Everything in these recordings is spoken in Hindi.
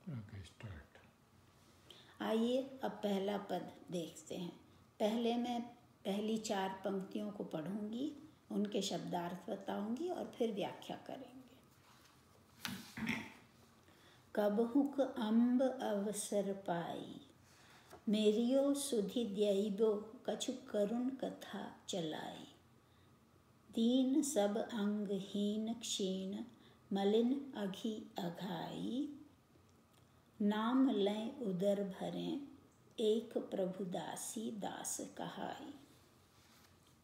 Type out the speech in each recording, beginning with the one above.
Okay, start. आइए अब पहला पद देखते हैं। पहले मैं पहली 4 पंक्तियों को पढ़ूंगी, उनके शब्दार्थ बताऊंगी और फिर व्याख्या करेंगे। कबहुक अम्ब अवसर पाई, मेरियो सुधि द्यइबो कछु करुण कथा चलाई। दीन सब अंगहीन क्षीण, मलिन अघि अघाई। नाम लें उदर भरें, एक प्रभुदासी दास कहाई।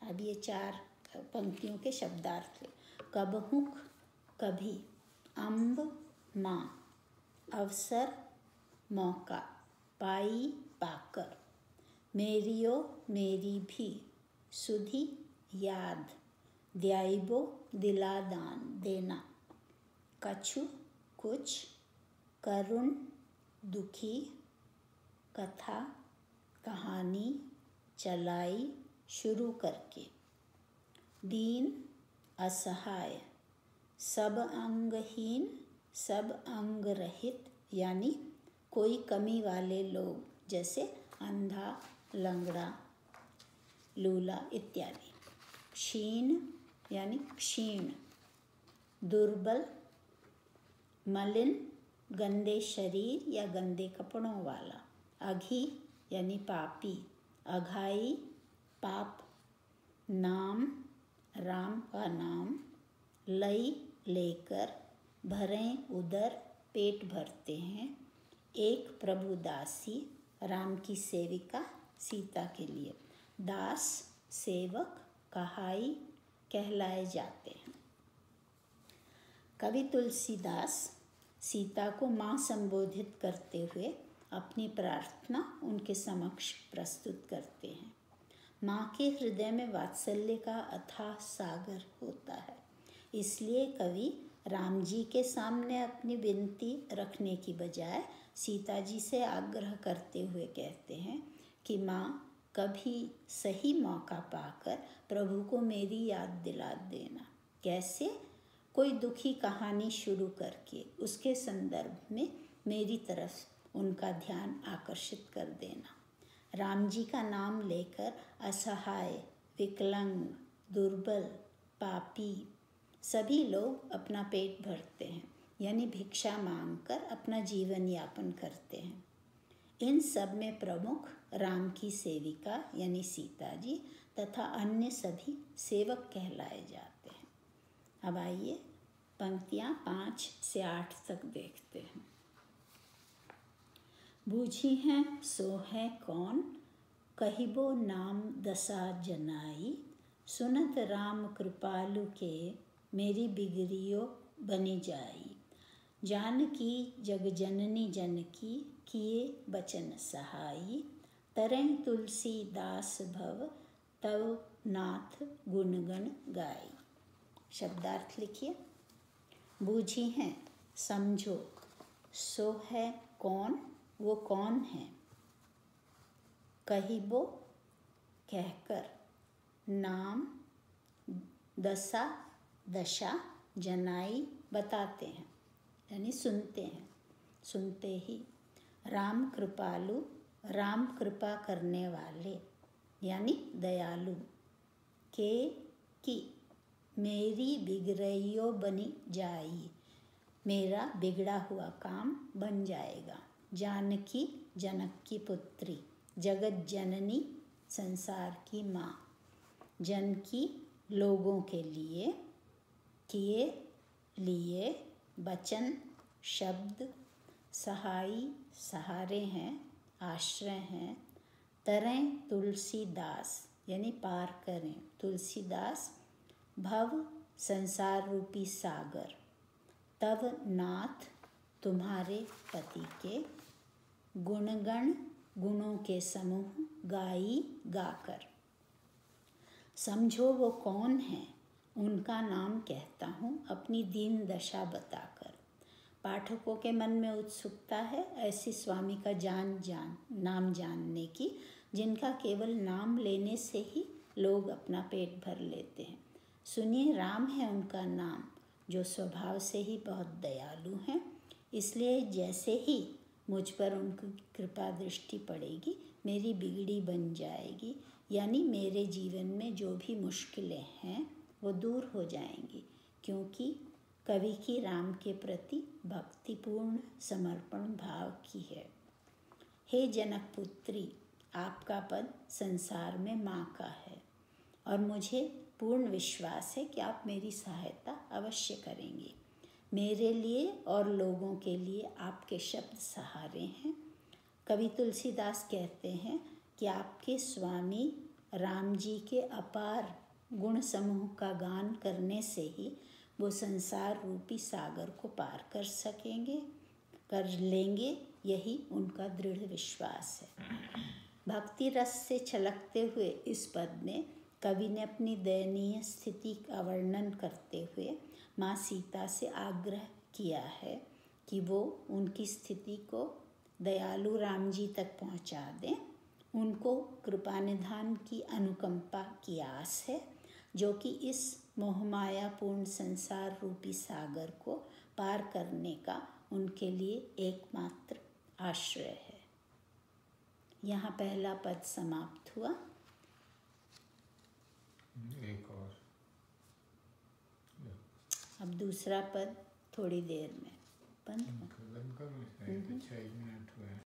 अब ये 4 पंक्तियों के शब्दार्थ। कबहुक कभी, अम्ब माँ, अवसर मौका, पाई पाकर, मेरियो मेरी भी, सुधि याद, द्याइबो दिला दान देना, कछु कुछ, करुण दुखी, कथा कहानी, चलाई शुरू करके। दीन असहाय, सब अंगहीन सब अंग रहित यानी कोई कमी वाले लोग, जैसे अंधा, लंगड़ा, लूला इत्यादि। क्षीण यानी क्षीण, दुर्बल, मलिन गंदे शरीर या गंदे कपड़ों वाला, अघी यानी पापी, अघाई पाप, नाम राम का नाम, लई लेकर, भरें उदर पेट भरते हैं, एक प्रभु दासी राम की सेविका सीता के लिए, दास सेवक, कहाई कहलाए जाते हैं। कवि तुलसीदास सीता को माँ संबोधित करते हुए अपनी प्रार्थना उनके समक्ष प्रस्तुत करते हैं। माँ के हृदय में वात्सल्य का अथाह सागर होता है, इसलिए कवि राम जी के सामने अपनी विनती रखने की बजाय सीता जी से आग्रह करते हुए कहते हैं कि माँ कभी सही मौका पाकर प्रभु को मेरी याद दिला देना। कैसे? कोई दुखी कहानी शुरू करके उसके संदर्भ में मेरी तरफ उनका ध्यान आकर्षित कर देना। राम जी का नाम लेकर असहाय, विकलांग, दुर्बल, पापी सभी लोग अपना पेट भरते हैं, यानी भिक्षा मांगकर अपना जीवन यापन करते हैं। इन सब में प्रमुख राम की सेविका यानी सीता जी तथा अन्य सभी सेवक कहलाए जाते हैं। अब आइए पंक्तियाँ 5 से 8 तक देखते हैं। बूझी हैं सो है कौन, कहिबो नाम दशा जनाई। सुनत राम कृपालु के, मेरी बिगड़ियो बनी जाई। जानकी जग जननी जनकी, किए बचन सहाई। तरह तुलसी दास भव, तव नाथ गुणगण गाई। शब्दार्थ लिखिए। बूझी हैं समझो, सो है कौन वो कौन है, कहिबो कहकर, नाम दशा दशा, जनाई बताते हैं यानी सुनते हैं, सुनते ही। राम कृपालु राम कृपा करने वाले यानी दयालु, के की मेरी बिगड़ैयो बनी जाई, मेरा बिगड़ा हुआ काम बन जाएगा। जानकी जनक की पुत्री, जगत जननी संसार की माँ, जनकी लोगों के लिए, किए लिए, बचन शब्द, सहाई सहारे हैं, आश्रय हैं। तरह तुलसीदास यानी पार करें, तुलसीदास, भव संसार रूपी सागर, तव नाथ तुम्हारे पति के, गुणगण गुणों के समूह, गाई गाकर। समझो वो कौन है, उनका नाम कहता हूँ अपनी दीन दशा बताकर। पाठकों के मन में उत्सुकता है ऐसी स्वामी का नाम जानने की, जिनका केवल नाम लेने से ही लोग अपना पेट भर लेते हैं। सुनिए, राम है उनका नाम, जो स्वभाव से ही बहुत दयालु हैं। इसलिए जैसे ही मुझ पर उनकी कृपा दृष्टि पड़ेगी मेरी बिगड़ी बन जाएगी, यानी मेरे जीवन में जो भी मुश्किलें हैं वो दूर हो जाएंगी, क्योंकि कवि की राम के प्रति भक्तिपूर्ण समर्पण भाव की है। हे जनक पुत्री, आपका पद संसार में माँ का है और मुझे पूर्ण विश्वास है कि आप मेरी सहायता अवश्य करेंगे। मेरे लिए और लोगों के लिए आपके शब्द सहारे हैं। कवि तुलसीदास कहते हैं कि आपके स्वामी राम जी के अपार गुण समूह का गान करने से ही वो संसार रूपी सागर को पार कर लेंगे, यही उनका दृढ़ विश्वास है। भक्ति रस से छलकते हुए इस पद में कवि ने अपनी दयनीय स्थिति का वर्णन करते हुए माँ सीता से आग्रह किया है कि वो उनकी स्थिति को दयालु राम जी तक पहुँचा दें। उनको कृपा निधान की अनुकंपा की आस है, जो कि इस मोहमायापूर्ण संसार रूपी सागर को पार करने का उनके लिए एकमात्र आश्रय है। यहाँ पहला पद समाप्त हुआ। एक और अब दूसरा पद थोड़ी देर में बंद करो, 6 मिनट हुए।